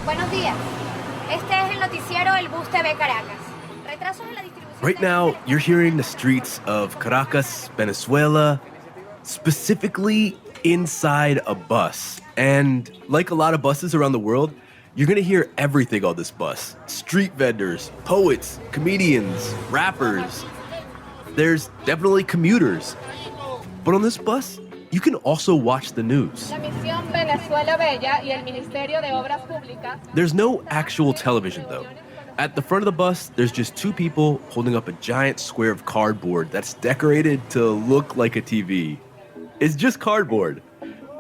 Buenos días. Este es el noticiero El Bus TV Caracas. Retrasos en la distribución. Right now, you're hearing the streets of Caracas, Venezuela, specifically inside a bus. And like a lot of buses around the world, you're gonna hear everything on this bus. Street vendors, poets, comedians, rappers. There's definitely commuters. But on this bus, you can also watch the news. La misión Venezuela Bella y el Ministerio de Obras Públicas. There's no actual television, though. At the front of the bus, there's just two people holding up a giant square of cardboard that's decorated to look like a TV. It's just cardboard.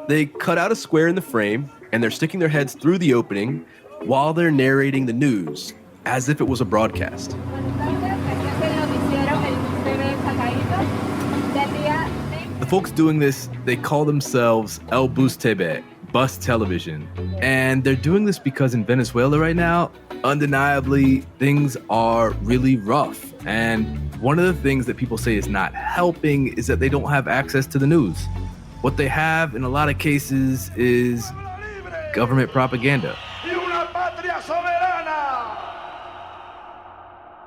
They cut out a square in the frame, and they're sticking their heads through the opening while they're narrating the news, as if it was a broadcast. The folks doing this, they call themselves El Bus TV, bus television. And they're doing this because in Venezuela right now, undeniably, things are really rough. And one of the things that people say is not helping is that they don't have access to the news. What they have in a lot of cases is government propaganda.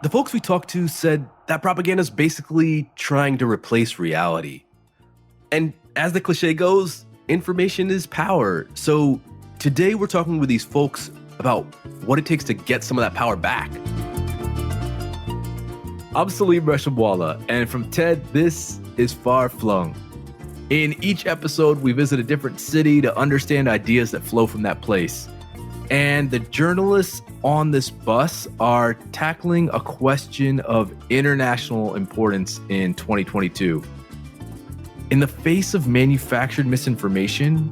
The folks we talked to said that propaganda is basically trying to replace reality. And as the cliche goes, information is power. So today we're talking with these folks about what it takes to get some of that power back. I'm Salim Reshamwala, and from TED, this is Flung. In each episode, we visit a different city to understand ideas that flow from that place. And the journalists on this bus are tackling a question of international importance in 2022. In the face of manufactured misinformation,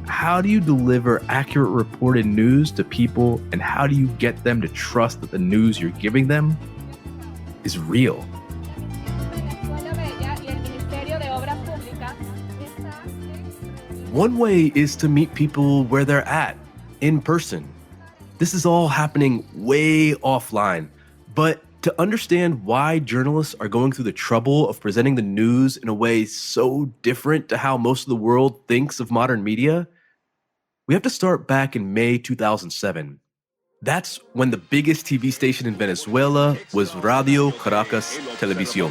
how do you deliver accurate reported news to people, and how do you get them to trust that the news you're giving them is real? One way is to meet people where they're at, in person. This is all happening way offline, but to understand why journalists are going through the trouble of presenting the news in a way so different to how most of the world thinks of modern media, we have to start back in May 2007. That's when the biggest TV station in Venezuela was Radio Caracas Televisión.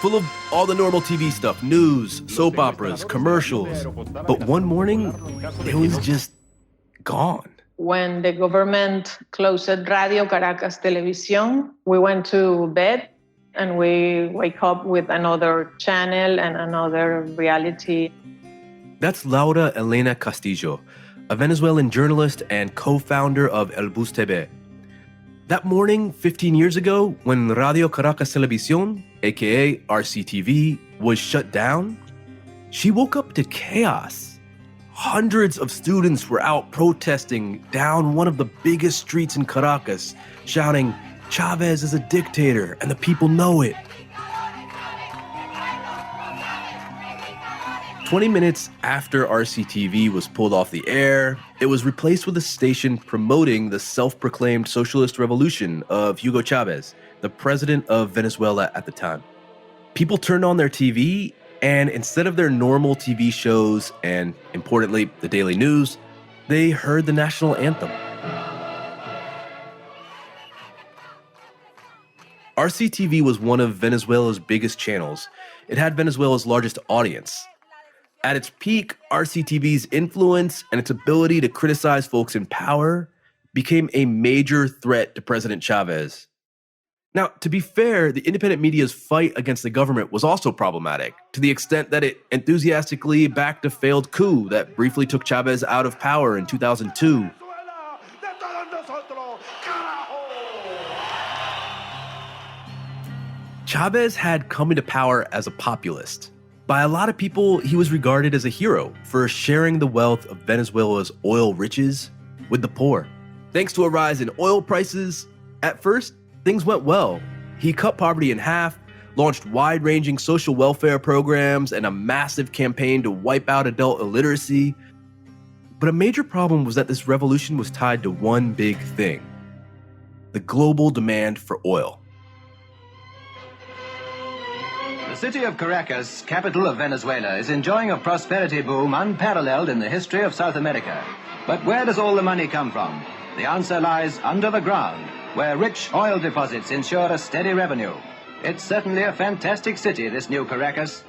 Full of all the normal TV stuff, news, soap operas, commercials. But one morning, it was just gone. When the government closed Radio Caracas Televisión, we went to bed and we wake up with another channel and another reality. That's Laura Elena Castillo, a Venezuelan journalist and co-founder of El Bus TV. That morning, 15 years ago, when Radio Caracas Televisión, aka RCTV, was shut down, she woke up to chaos. Hundreds of students were out protesting down one of the biggest streets in Caracas, shouting, "Chavez is a dictator, and the people know it." 20 minutes after RCTV was pulled off the air, it was replaced with a station promoting the self-proclaimed socialist revolution of Hugo Chavez, the president of Venezuela at the time. People turned on their TV, and instead of their normal TV shows and, importantly, the daily news, they heard the national anthem. RCTV was one of Venezuela's biggest channels. It had Venezuela's largest audience. At its peak, RCTV's influence and its ability to criticize folks in power became a major threat to President Chavez. Now, to be fair, the independent media's fight against the government was also problematic, to the extent that it enthusiastically backed a failed coup that briefly took Chavez out of power in 2002. Chavez had come into power as a populist. By a lot of people, he was regarded as a hero for sharing the wealth of Venezuela's oil riches with the poor. Thanks to a rise in oil prices, at first, things went well. He cut poverty in half, launched wide-ranging social welfare programs, and a massive campaign to wipe out adult illiteracy. But a major problem was that this revolution was tied to one big thing: the global demand for oil. The city of Caracas, capital of Venezuela, is enjoying a prosperity boom unparalleled in the history of South America. But where does all the money come from? The answer lies under the ground, where rich oil deposits ensure a steady revenue. It's certainly a fantastic city, this new Caracas.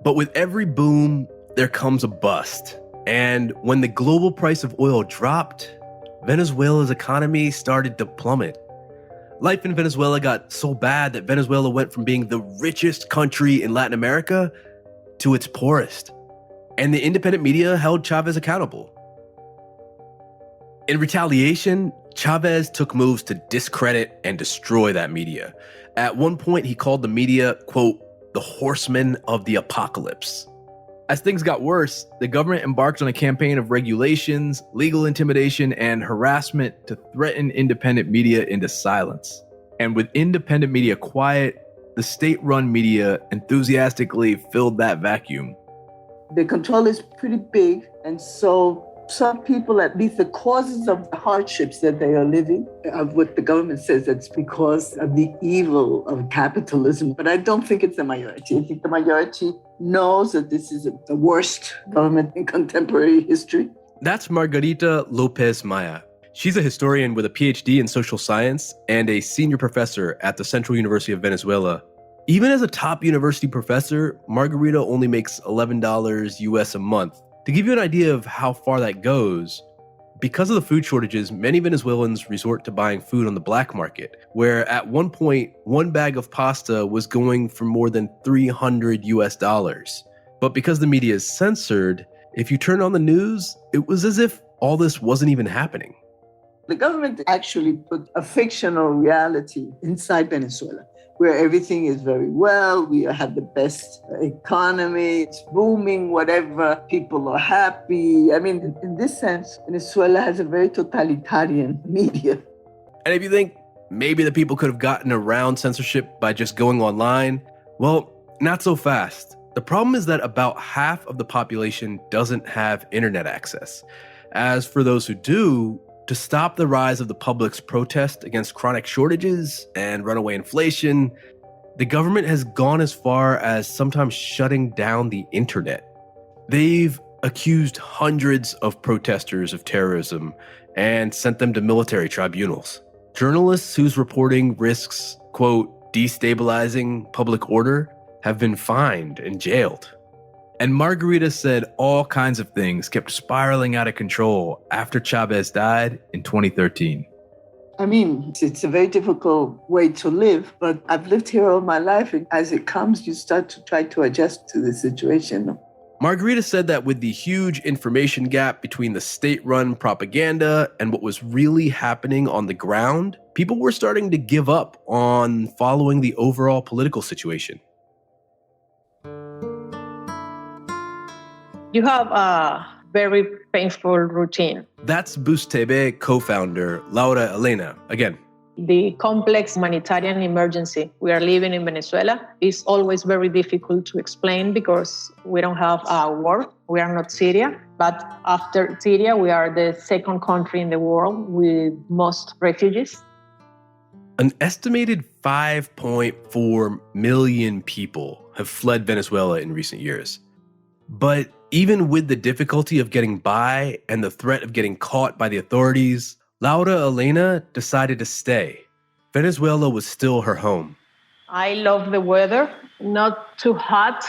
But with every boom, there comes a bust. And when the global price of oil dropped, Venezuela's economy started to plummet. Life in Venezuela got so bad that Venezuela went from being the richest country in Latin America to its poorest. And the independent media held Chavez accountable. In retaliation, Chavez took moves to discredit and destroy that media. At one point, he called the media, quote, the horsemen of the apocalypse. As things got worse, the government embarked on a campaign of regulations, legal intimidation, and harassment to threaten independent media into silence. And with independent media quiet, the state-run media enthusiastically filled that vacuum. The control is pretty big, and so some people, at least the causes of the hardships that they are living, of what the government says it's because of the evil of capitalism. But I don't think it's the majority. I think the majority knows that this is the worst government in contemporary history. That's Margarita Lopez Maya. She's a historian with a PhD in social science and a senior professor at the Central University of Venezuela. Even as a top university professor, Margarita only makes $11 US a month. To give you an idea of how far that goes, because of the food shortages, many Venezuelans resort to buying food on the black market, where at one point, one bag of pasta was going for more than $300 US. But because the media is censored, if you turn on the news, it was as if all this wasn't even happening. The government actually put a fictional reality inside Venezuela, where everything is very well, we have the best economy, it's booming, whatever, people are happy. I mean, in this sense, Venezuela has a very totalitarian media. And if you think maybe the people could have gotten around censorship by just going online, well, not so fast. The problem is that about half of the population doesn't have internet access. As for those who do, to stop the rise of the public's protest against chronic shortages and runaway inflation, the government has gone as far as sometimes shutting down the internet. They've accused hundreds of protesters of terrorism and sent them to military tribunals. Journalists whose reporting risks, quote, destabilizing public order have been fined and jailed. And Margarita said all kinds of things kept spiraling out of control after Chavez died in 2013. I mean, it's a very difficult way to live, but I've lived here all my life. And as it comes, you start to try to adjust to the situation. Margarita said that with the huge information gap between the state-run propaganda and what was really happening on the ground, people were starting to give up on following the overall political situation. You have a very painful routine. That's Boost TV co-founder Laura Elena again. The complex humanitarian emergency we are living in Venezuela is always very difficult to explain because we don't have a war. We are not Syria, but after Syria, we are the second country in the world with most refugees. An estimated 5.4 million people have fled Venezuela in recent years. But even with the difficulty of getting by and the threat of getting caught by the authorities, Laura Elena decided to stay. Venezuela was still her home. I love the weather, not too hot,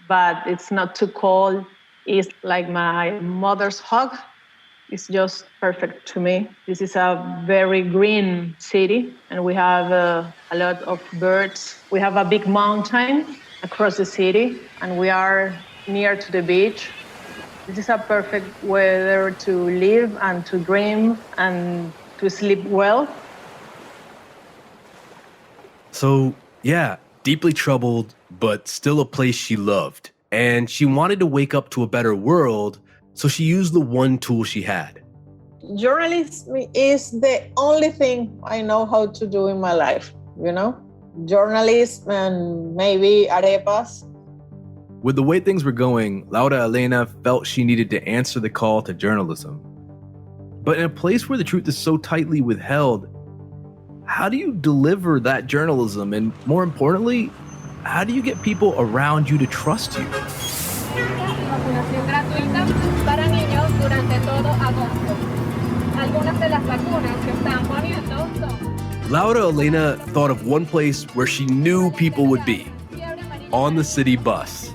but it's not too cold. It's like my mother's hug. It's just perfect to me. This is a very green city, and we have a lot of birds. We have a big mountain across the city, and we are near to the beach. This is a perfect weather to live and to dream and to sleep well. So, yeah, deeply troubled, but still a place she loved. And she wanted to wake up to a better world, so she used the one tool she had. Journalism is the only thing I know how to do in my life, Journalism and maybe arepas. With the way things were going, Laura Elena felt she needed to answer the call to journalism. But in a place where the truth is so tightly withheld, how do you deliver that journalism? And more importantly, how do you get people around you to trust you? Vacunación gratuita para niños durante todo agosto. Algunas de las vacunas que están poniendo son... Laura Elena thought of one place where she knew people would be, on the city bus.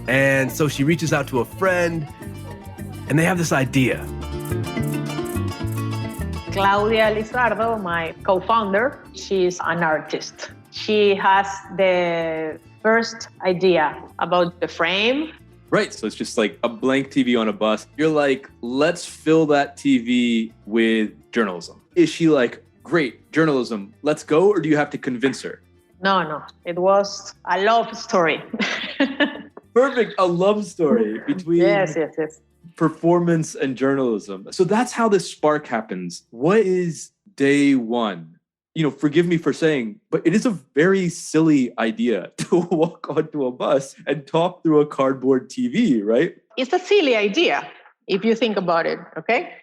And so she reaches out to a friend, and they have this idea. Claudia Lizardo, my co-founder, she's an artist. She has the first idea about the frame. Right, so it's just like a blank TV on a bus. You're like, let's fill that TV with journalism. Is she like, great, journalism, let's go, or do you have to convince her? No, it was a love story. Perfect, a love story between yes. performance and journalism. So that's how this spark happens. What is day one? Forgive me for saying, but it is a very silly idea to walk onto a bus and talk through a cardboard TV, right? It's a silly idea, if you think about it, okay?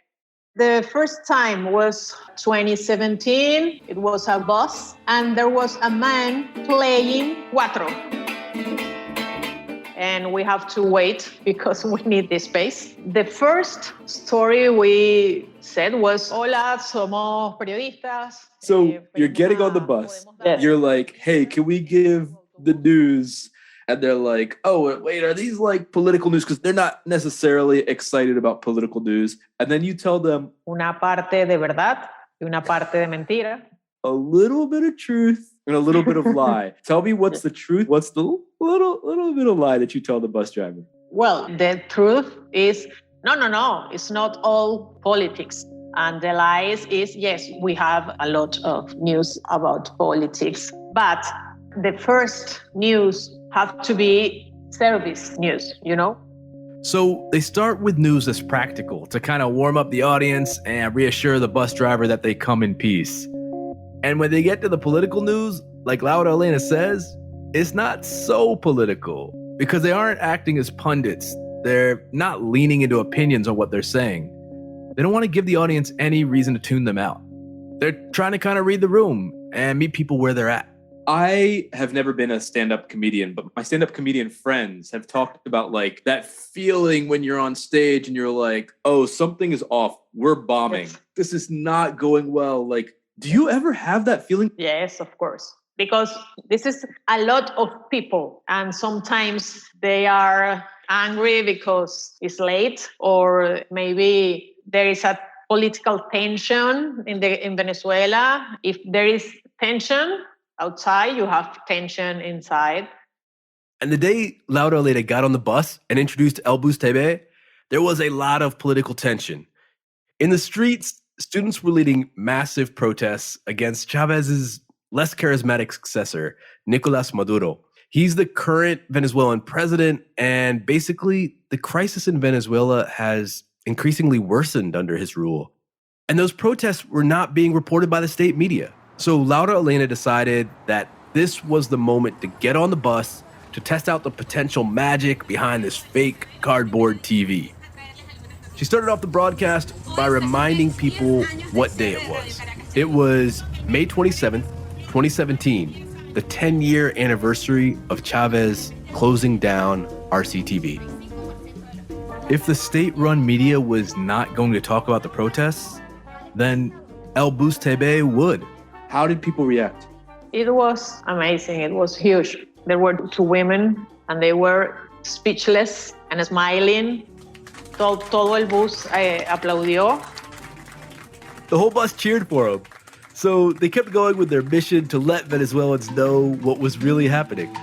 The first time was 2017. It was a bus, and there was a man playing cuatro. And we have to wait because we need this space. The first story we said was, hola, somos periodistas. So you're getting on the bus. Yes. You're like, hey, can we give the news? And they're like, oh, wait, are these like political news? Because they're not necessarily excited about political news. And then you tell them, Una parte de verdad y una parte de mentira. a little bit of truth and a little bit of lie. Tell me what's the truth. What's the little bit of lie that you tell the bus driver? Well, the truth is, no, it's not all politics. And the lies is, yes, we have a lot of news about politics, but the first news have to be service news, So they start with news that's practical to kind of warm up the audience and reassure the bus driver that they come in peace. And when they get to the political news, like Laura Elena says, it's not so political because they aren't acting as pundits. They're not leaning into opinions on what they're saying. They don't want to give the audience any reason to tune them out. They're trying to kind of read the room and meet people where they're at. I have never been a stand-up comedian, but my stand-up comedian friends have talked about like that feeling when you're on stage and you're like, oh, something is off. We're bombing. Yes. This is not going well. Like, do you ever have that feeling? Yes, of course. Because this is a lot of people, and sometimes they are angry because it's late, or maybe there is a political tension in Venezuela. If there is tension outside, you have tension inside. And the day Laura Elena got on the bus and introduced El Bus TV, there was a lot of political tension. In the streets, students were leading massive protests against Chavez's less charismatic successor, Nicolas Maduro. He's the current Venezuelan president, and basically the crisis in Venezuela has increasingly worsened under his rule. And those protests were not being reported by the state media. So Laura Elena decided that this was the moment to get on the bus to test out the potential magic behind this fake cardboard TV. She started off the broadcast by reminding people what day it was. It was May 27th, 2017, the 10-year anniversary of Chavez closing down RCTV. If the state-run media was not going to talk about the protests, then El Bus TV would. How did people react? It was amazing. It was huge. There were two women, and they were speechless and smiling. Todo el bus aplaudió. The whole bus cheered for him. So they kept going with their mission to let Venezuelans know what was really happening.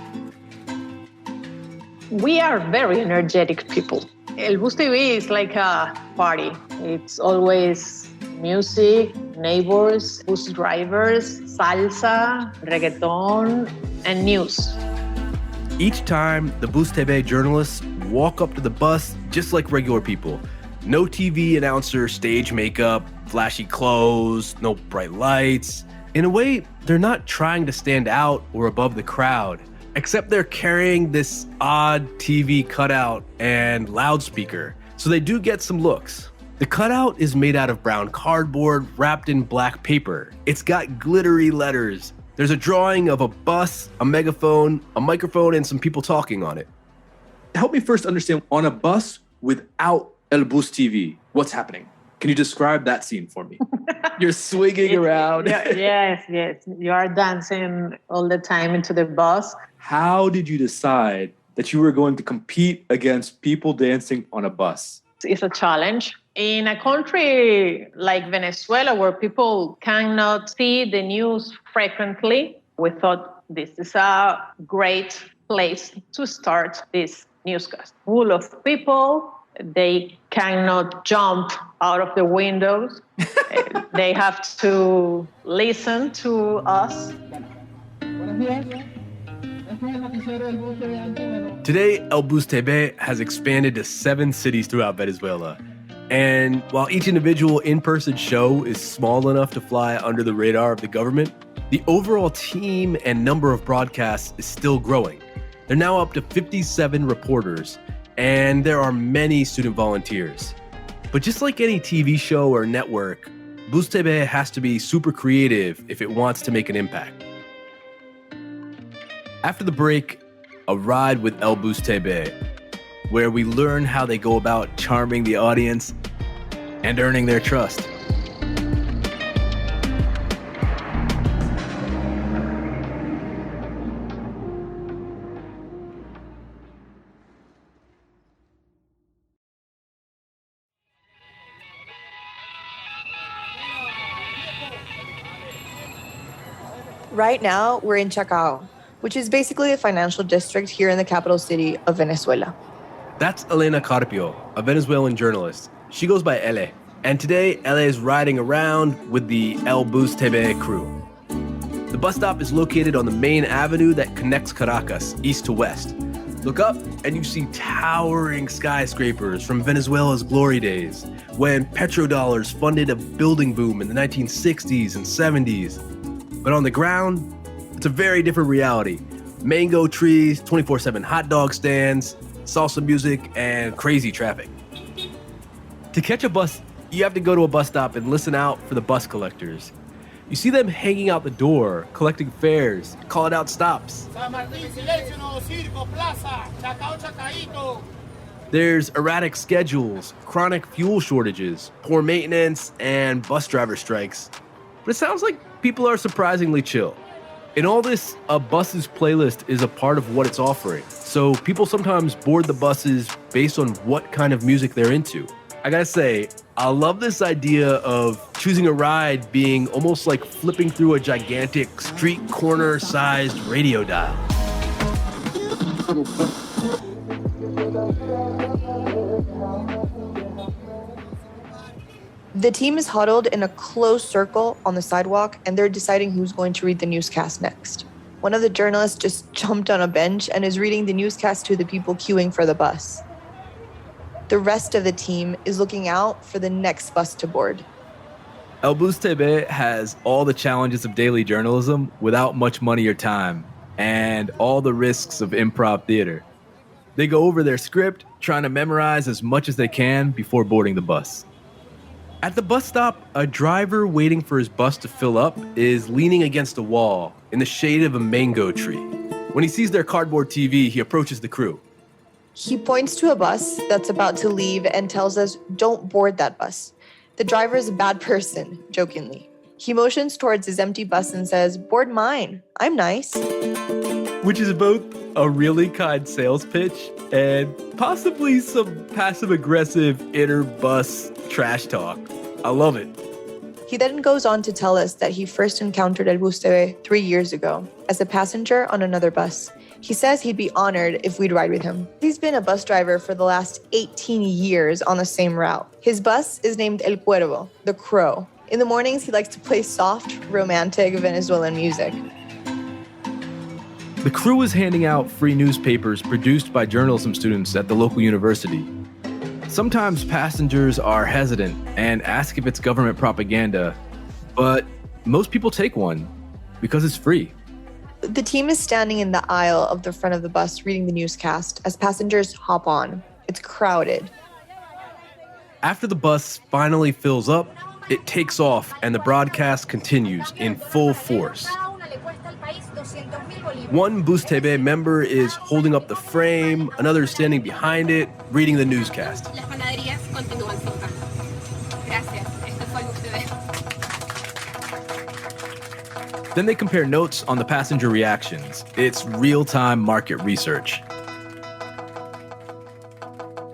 We are very energetic people. El Bus TV is like a party. It's always music, neighbors, bus drivers, salsa, reggaeton, and news. Each time, the Bus TV journalists walk up to the bus just like regular people. No TV announcer, stage makeup, flashy clothes, no bright lights. In a way, they're not trying to stand out or above the crowd, except they're carrying this odd TV cutout and loudspeaker. So they do get some looks. The cutout is made out of brown cardboard wrapped in black paper. It's got glittery letters. There's a drawing of a bus, a megaphone, a microphone, and some people talking on it. Help me first understand, on a bus without El Bus TV, what's happening? Can you describe that scene for me? You're swinging around. Yes. You are dancing all the time into the bus. How did you decide that you were going to compete against people dancing on a bus? It's a challenge. In a country like Venezuela, where people cannot see the news frequently, we thought this is a great place to start this newscast. Full of people, they cannot jump out of the windows. They have to listen to us. Today, El Bus TV has expanded to 7 cities throughout Venezuela. And while each individual in-person show is small enough to fly under the radar of the government, the overall team and number of broadcasts is still growing. They're now up to 57 reporters, and there are many student volunteers. But just like any TV show or network, Bus TV has to be super creative if it wants to make an impact. After the break, a ride with El Bus TV, where we learn how they go about charming the audience and earning their trust. Right now, we're in Chacao, which is basically a financial district here in the capital city of Venezuela. That's Elena Carpio, a Venezuelan journalist. She goes by Ele. And today, Ele is riding around with the El Bus TV crew. The bus stop is located on the main avenue that connects Caracas, east to west. Look up and you see towering skyscrapers from Venezuela's glory days, when petrodollars funded a building boom in the 1960s and 70s. But on the ground, it's a very different reality. Mango trees, 24/7 hot dog stands, salsa music, and crazy traffic. To catch a bus, you have to go to a bus stop and listen out for the bus collectors. You see them hanging out the door, collecting fares, calling out stops. There's erratic schedules, chronic fuel shortages, poor maintenance, and bus driver strikes. But it sounds like people are surprisingly chill. In all this, a bus's playlist is a part of what it's offering. So people sometimes board the buses based on what kind of music they're into. I gotta say, I love this idea of choosing a ride being almost like flipping through a gigantic street corner-sized radio dial. The team is huddled in a close circle on the sidewalk, and they're deciding who's going to read the newscast next. One of the journalists just jumped on a bench and is reading the newscast to the people queuing for the bus. The rest of the team is looking out for the next bus to board. El Bus TV has all the challenges of daily journalism without much money or time, and all the risks of improv theater. They go over their script, trying to memorize as much as they can before boarding the bus. At the bus stop, a driver waiting for his bus to fill up is leaning against a wall in the shade of a mango tree. When he sees their cardboard TV, he approaches the crew. He points to a bus that's about to leave and tells us, "Don't board that bus. The driver is a bad person," jokingly. He motions towards his empty bus and says, "Board mine. I'm nice." Which is both a really kind sales pitch and possibly some passive-aggressive inter-bus trash talk. I love it. He then goes on to tell us that he first encountered El Bus TV 3 years ago as a passenger on another bus. He says he'd be honored if we'd ride with him. He's been a bus driver for the last 18 years on the same route. His bus is named El Cuervo, the Crow. In the mornings, he likes to play soft, romantic Venezuelan music. The crew is handing out free newspapers produced by journalism students at the local university. Sometimes passengers are hesitant and ask if it's government propaganda, but most people take one because it's free. The team is standing in the aisle of the front of the bus reading the newscast as passengers hop on. It's crowded. After the bus finally fills up, it takes off and the broadcast continues in full force. One Bus TV member is holding up the frame, another is standing behind it, reading the newscast. Then they compare notes on the passenger reactions. It's real-time market research.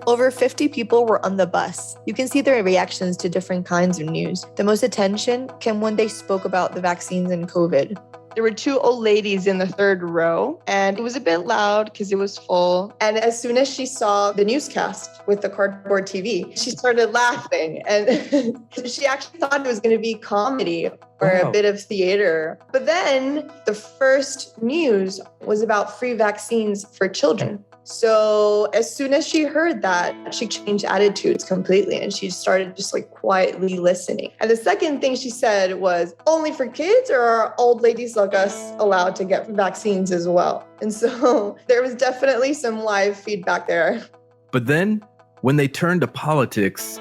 Over 50 people were on the bus. You can see their reactions to different kinds of news. The most attention came when they spoke about the vaccines and COVID. There were two old ladies in the third row, and it was a bit loud because it was full. And as soon as she saw the newscast with the cardboard TV, she started laughing. And she actually thought it was going to be comedy or a bit of theater. But then the first news was about free vaccines for children. So as soon as she heard that, she changed attitudes completely and she started just like quietly listening. And the second thing she said was, only for kids, or are old ladies like us allowed to get vaccines as well? And so there was definitely some live feedback there. But then when they turned to politics,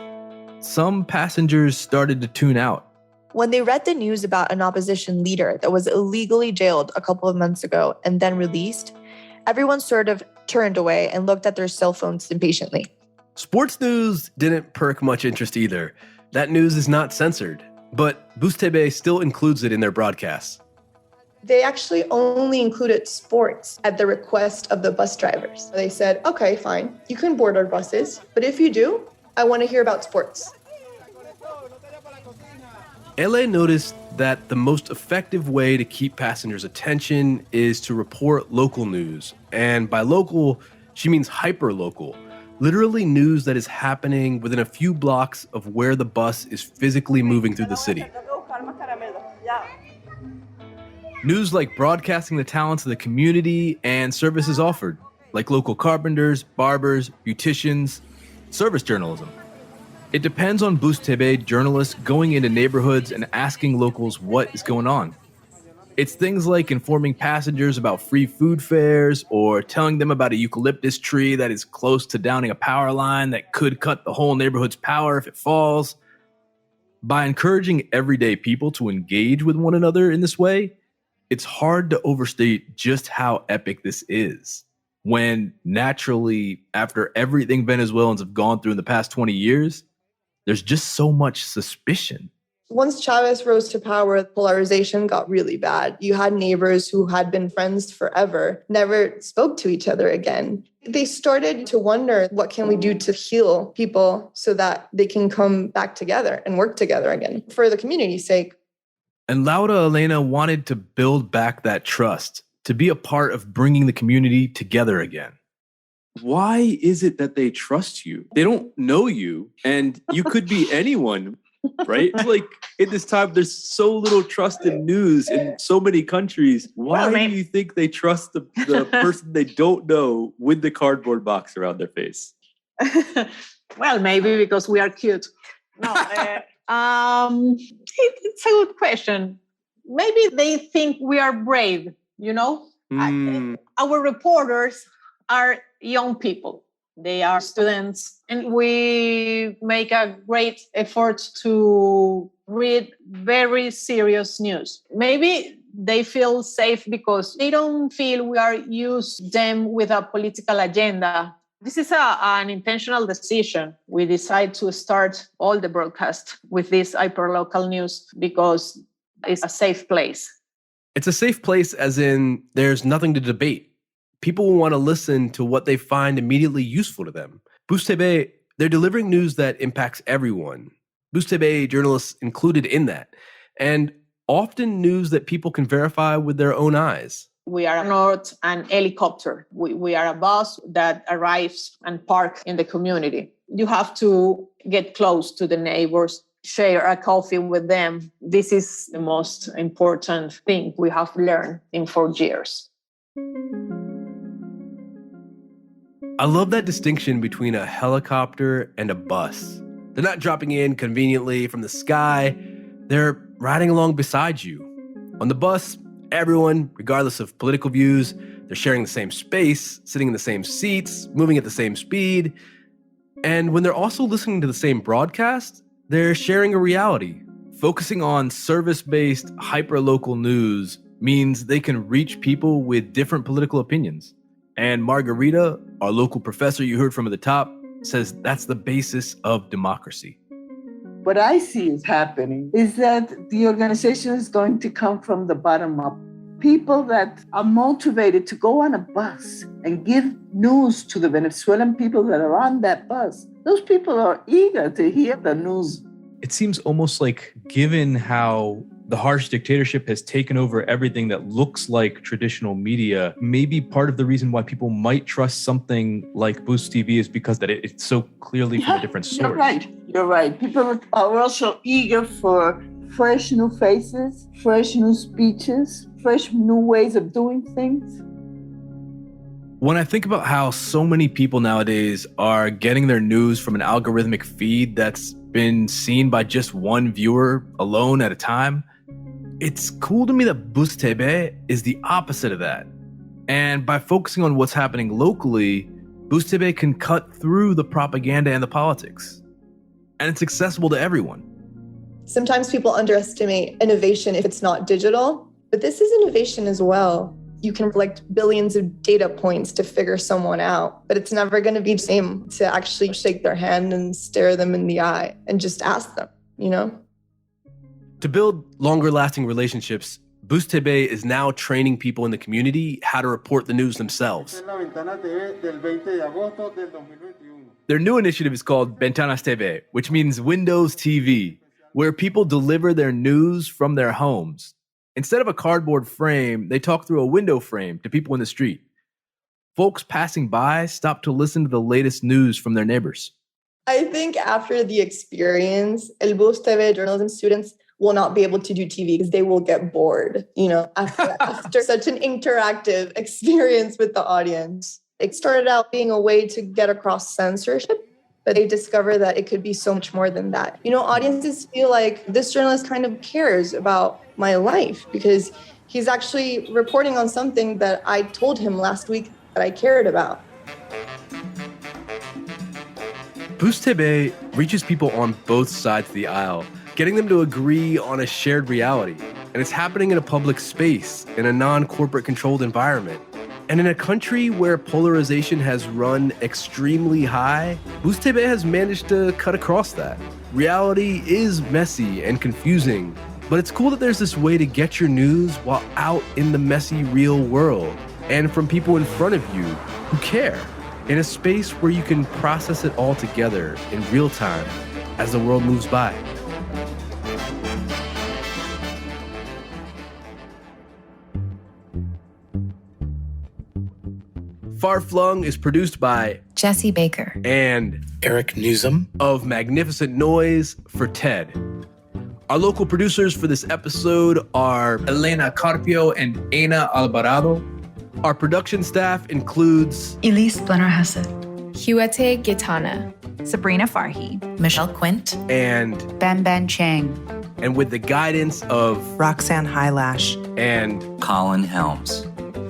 some passengers started to tune out. When they read the news about an opposition leader that was illegally jailed a couple of months ago and then released, everyone sort of turned away and looked at their cell phones impatiently. Sports news didn't perk much interest either. That news is not censored, but Bus TV still includes it in their broadcasts. They actually only included sports at the request of the bus drivers. They said, okay, fine, you can board our buses, but if you do, I want to hear about sports. LA noticed that the most effective way to keep passengers' attention is to report local news. And by local, she means hyper-local. Literally news that is happening within a few blocks of where the bus is physically moving through the city. News like broadcasting the talents of the community and services offered, like local carpenters, barbers, beauticians, service journalism. It depends on Bus TV journalists going into neighborhoods and asking locals what is going on. It's things like informing passengers about free food fairs or telling them about a eucalyptus tree that is close to downing a power line that could cut the whole neighborhood's power if it falls. By encouraging everyday people to engage with one another in this way, it's hard to overstate just how epic this is. When naturally, after everything Venezuelans have gone through in the past 20 years, there's just so much suspicion. Once Chavez rose to power, polarization got really bad. You had neighbors who had been friends forever, never spoke to each other again. They started to wonder, what can we do to heal people so that they can come back together and work together again for the community's sake? And Laura Elena wanted to build back that trust, to be a part of bringing the community together again. Why is it that they trust you? They don't know you, and you could be anyone, right? It's like in this time, there's so little trust in news in so many countries. Why do you think they trust the person they don't know with the cardboard box around their face? Well, maybe because we are cute. No, it's a good question. Maybe they think we are brave, you know? Our reporters are young people. They are students, and we make a great effort to read very serious news. Maybe they feel safe because they don't feel we are using them with a political agenda. This is an intentional decision. We decide to start all the broadcast with this hyperlocal news because it's a safe place. It's a safe place as in there's nothing to debate. People want to listen to what they find immediately useful to them. Bus TV, they're delivering news that impacts everyone. Bus TV journalists included in that. And often news that people can verify with their own eyes. We are not an helicopter. We are a bus that arrives and parks in the community. You have to get close to the neighbors, share a coffee with them. This is the most important thing we have learned in 4 years. I love that distinction between a helicopter and a bus. They're not dropping in conveniently from the sky. They're riding along beside you. On the bus, everyone, regardless of political views, they're sharing the same space, sitting in the same seats, moving at the same speed. And when they're also listening to the same broadcast, they're sharing a reality. Focusing on service-based, hyper-local news means they can reach people with different political opinions. And Margarita, our local professor you heard from at the top, says that's the basis of democracy. What I see is happening is that the organization is going to come from the bottom up. People that are motivated to go on a bus and give news to the Venezuelan people that are on that bus. Those people are eager to hear the news. It seems almost like, given how the harsh dictatorship has taken over everything that looks like traditional media, maybe part of the reason why people might trust something like Boost TV is because that it's so clearly from a different source. You're right. People are also eager for fresh new faces, fresh new speeches, fresh new ways of doing things. When I think about how so many people nowadays are getting their news from an algorithmic feed that's been seen by just one viewer alone at a time, it's cool to me that Boost TV is the opposite of that. And by focusing on what's happening locally, Boost TV can cut through the propaganda and the politics. And it's accessible to everyone. Sometimes people underestimate innovation if it's not digital, but this is innovation as well. You can collect billions of data points to figure someone out, but it's never going to be the same to actually shake their hand and stare them in the eye and just ask them, you know? To build longer-lasting relationships, Boost TV is now training people in the community how to report the news themselves. Their new initiative is called Ventanas TV, which means Windows TV, where people deliver their news from their homes. Instead of a cardboard frame, they talk through a window frame to people in the street. Folks passing by stop to listen to the latest news from their neighbors. I think after the experience, El Boost TV journalism students will not be able to do TV because they will get bored, you know, after such an interactive experience with the audience. It started out being a way to get across censorship, but they discovered that it could be so much more than that. You know, audiences feel like this journalist kind of cares about my life because he's actually reporting on something that I told him last week that I cared about. Boost TV reaches people on both sides of the aisle, getting them to agree on a shared reality. And it's happening in a public space, in a non-corporate controlled environment. And in a country where polarization has run extremely high, Boost TV has managed to cut across that. Reality is messy and confusing, but it's cool that there's this way to get your news while out in the messy real world and from people in front of you who care, in a space where you can process it all together in real time as the world moves by. Flung is produced by Jesse Baker and Eric Newsom of Magnificent Noise for TED. Our local producers for this episode are Elena Carpio and Ana Alvarado. Our production staff includes Elise Blenner-Hesse, Huete Gitana, Sabrina Farhi, Michelle Quint, and Ben Chang. And with the guidance of Roxanne Hylash and Colin Helms.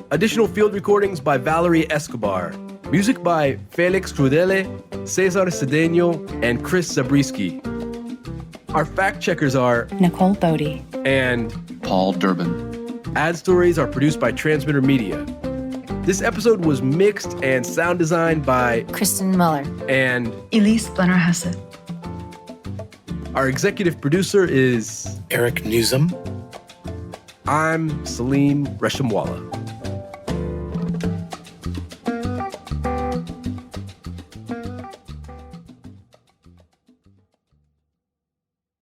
Additional field recordings by Valerie Escobar. Music by Felix Crudele, Cesar Cedeno, and Chris Zabriskie. Our fact checkers are Nicole Bodie and Paul Durbin. Ad stories are produced by Transmitter Media. This episode was mixed and sound designed by Kristen Muller and Elise Blenner-Hesse. Our executive producer is Eric Newsom. I'm Salim Reshamwala.